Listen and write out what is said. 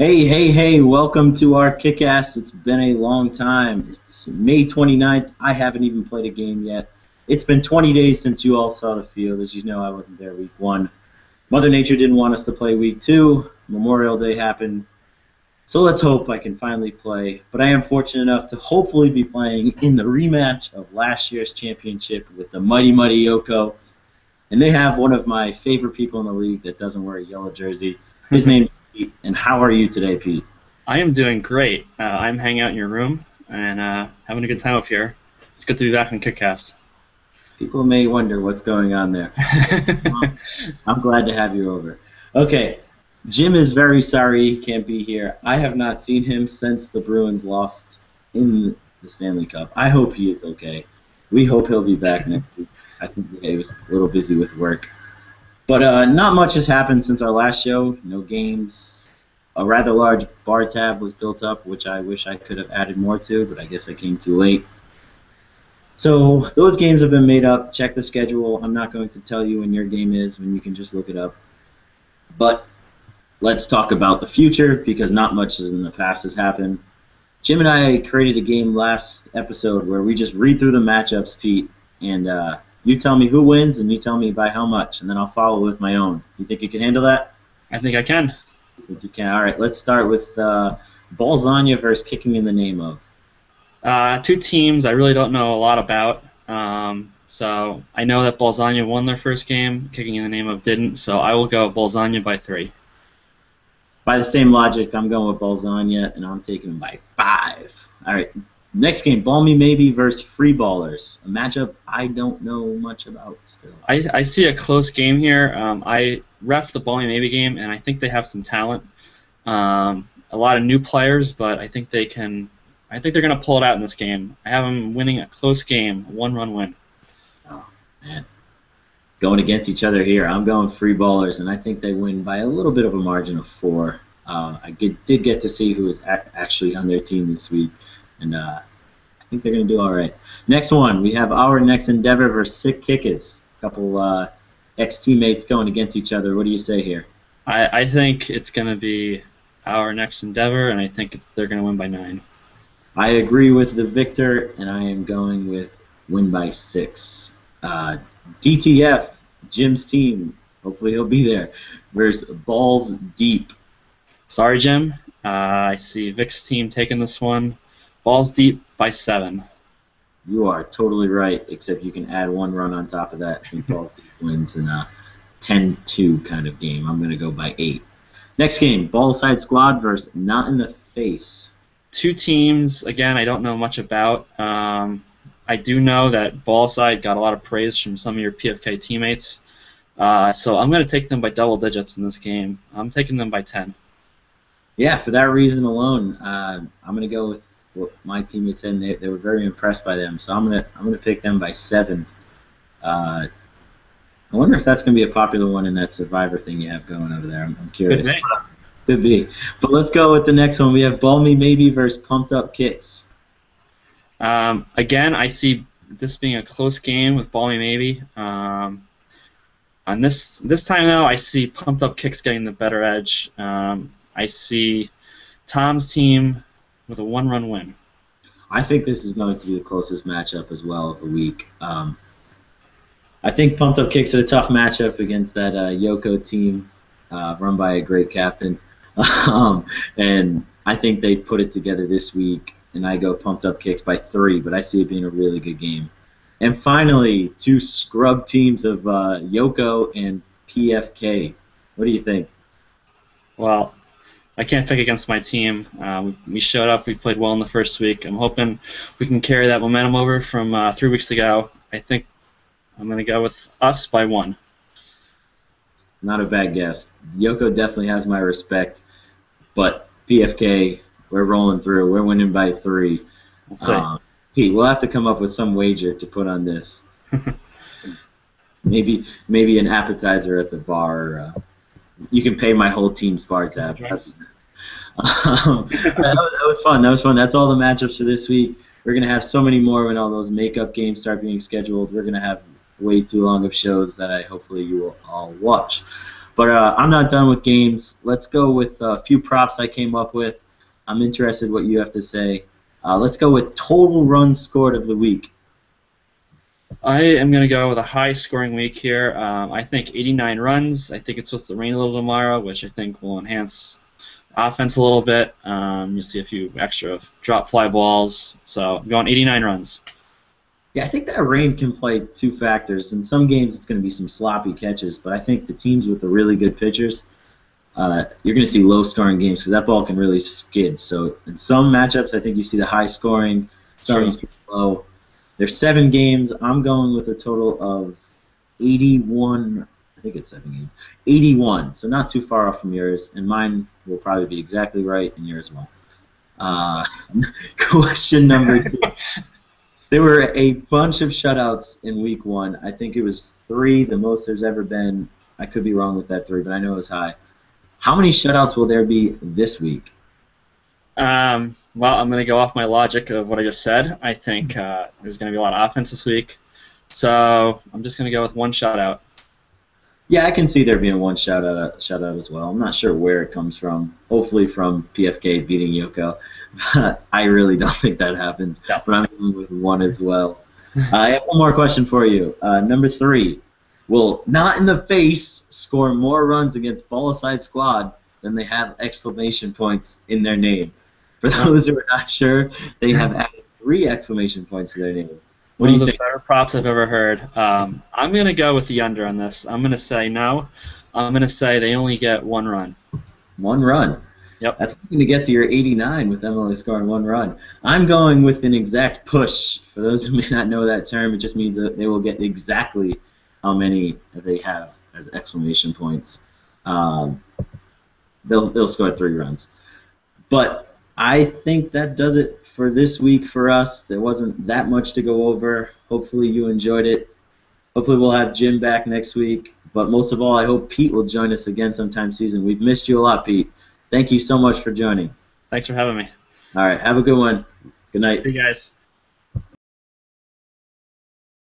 Hey, hey, hey, welcome to our KickKast. It's been a long time. It's May 29th. I haven't even played a game yet. It's been 20 days since you all saw the field. As you know, I wasn't there week one. Mother Nature didn't want us to play week two. Memorial Day happened. So let's hope I can finally play. But I am fortunate enough to hopefully be playing in the rematch of last year's championship with the mighty, mighty Yoko. And they have one of my favorite people in the league that doesn't wear a yellow jersey. His name is Pete. And how are you today, Pete? I am doing great. I'm hanging out in your room and having a good time up here. It's good to be back on KickKast. People may wonder what's going on there. Well, I'm glad to have you over. Okay, Jim is very sorry he can't be here. I have not seen him since the Bruins lost in the Stanley Cup. I hope he is okay. We hope he'll be back next week. I think he was a little busy with work. But not much has happened since our last show. No games. A rather large bar tab was built up, which I wish I could have added more to, but I guess I came too late. So those games have been made up. Check the schedule. I'm not going to tell you when your game is, when you can just look it up. But let's talk about the future, because not much in the past has happened. Jim and I created a game last episode where we just read through the matchups, Pete, and you tell me who wins, and you tell me by how much, and then I'll follow with my own. You think you can handle that? I think I can. I think you can. All right, let's start with Balzania versus Kicking in the Name of. Two teams I really don't know a lot about. So I know that Balzania won their first game, Kicking in the Name of didn't, so I will go Balzania by 3. By the same logic, I'm going with Balzania, and I'm taking him by 5. All right, next game, Ball Me Maybe versus Free Ballers, a matchup I don't know much about still. I see a close game here. I ref the Ball Me Maybe game, and I think they have some talent. A lot of new players, but I think they're going to pull it out in this game. I have them winning a close game, a 1-run win. Oh, man. Going against each other here. I'm going Free Ballers, and I think they win by a little bit of a margin of 4. I did get to see who is actually on their team this week, and I think they're going to do all right. Next one, we have our next endeavor versus Sick Kickers. A couple ex-teammates going against each other. What do you say here? I think it's going to be our next endeavor, and I think they're going to win by 9. I agree with the victor, and I am going with win by 6. DTF, Jim's team, hopefully he'll be there, versus Balls Deep. Sorry, Jim. I see Vic's team taking this one. Balls Deep by 7. You are totally right, except you can add 1 run on top of that. I think Balls Deep wins in a 10-2 kind of game. I'm going to go by 8. Next game, Ballside Squad versus Not in the Face. Two teams, again, I don't know much about. I do know that Ballside got a lot of praise from some of your PFK teammates. So I'm going to take them by double digits in this game. I'm taking them by 10. Yeah, for that reason alone, I'm going to go with what my teammates said. They were very impressed by them, so I'm going to pick them by 7. I wonder if that's going to be a popular one in that Survivor thing you have going over there. I'm curious. Could be. Could be. But let's go with the next one. We have Ball Me Maybe versus Pumped Up Kicks. Again, I see this being a close game with Ball Me Maybe. On this time, though, I see Pumped Up Kicks getting the better edge. I see Tom's team with a 1-run win. I think this is going to be the closest matchup as well of the week. I think Pumped Up Kicks are a tough matchup against that Yoko team run by a great captain. And I think they put it together this week, and I go Pumped Up Kicks by 3, but I see it being a really good game. And finally, 2 scrub teams of Yoko and PFK. What do you think? Well, I can't pick against my team. We showed up. We played well in the first week. I'm hoping we can carry that momentum over from 3 weeks ago. I think I'm going to go with us by 1. Not a bad guess. Yoko definitely has my respect, but PFK, we're rolling through. We're winning by 3. Pete, we'll have to come up with some wager to put on this. maybe an appetizer at the bar. You can pay my whole team's bar tab. That was fun. That's all the matchups for this week. We're going to have so many more when all those makeup games start being scheduled. We're going to have way too long of shows that hopefully you will all watch. But I'm not done with games. Let's go with a few props I came up with. I'm interested what you have to say. Let's go with total runs scored of the week. I am going to go with a high-scoring week here. I think 89 runs. I think it's supposed to rain a little tomorrow, which I think will enhance offense a little bit. You'll see a few extra drop fly balls. So I'm going 89 runs. Yeah, I think that rain can play two factors. In some games, it's going to be some sloppy catches, but I think the teams with the really good pitchers, you're going to see low-scoring games because that ball can really skid. So in some matchups, I think you see the high-scoring, some you see the low. There's 7 games. I'm going with a total of 81. I think it's 7 games. 81. So not too far off from yours, and mine will probably be exactly right, and yours won't. Question number 2. There were a bunch of shutouts in week 1. I think it was 3, the most there's ever been. I could be wrong with that 3, but I know it was high. How many shutouts will there be this week? Well, I'm going to go off my logic of what I just said. I think there's going to be a lot of offense this week. So I'm just going to go with 1 shutout. Yeah, I can see there being 1 shutout as well. I'm not sure where it comes from. Hopefully from PFK beating Yoko. But I really don't think that happens. Yeah. But I'm going with 1 as well. I have one more question for you. Number 3. Will Not in the Face score more runs against Ball-A-Side Squad than they have exclamation points in their name? For those who are not sure, they have added 3 exclamation points to their name. What do you think? One of the better props I've ever heard. I'm going to go with the under on this. I'm going to say no. I'm going to say they only get 1 run. 1 run. Yep. That's going to get to your 89 with them only scoring 1 run. I'm going with an exact push. For those who may not know that term, it just means that they will get exactly how many they have as exclamation points. They'll score 3 runs. But I think that does it for this week for us. There wasn't that much to go over. Hopefully you enjoyed it. Hopefully we'll have Jim back next week. But most of all, I hope Pete will join us again sometime soon. We've missed you a lot, Pete. Thank you so much for joining. Thanks for having me. All right, have a good one. Good night. See you guys.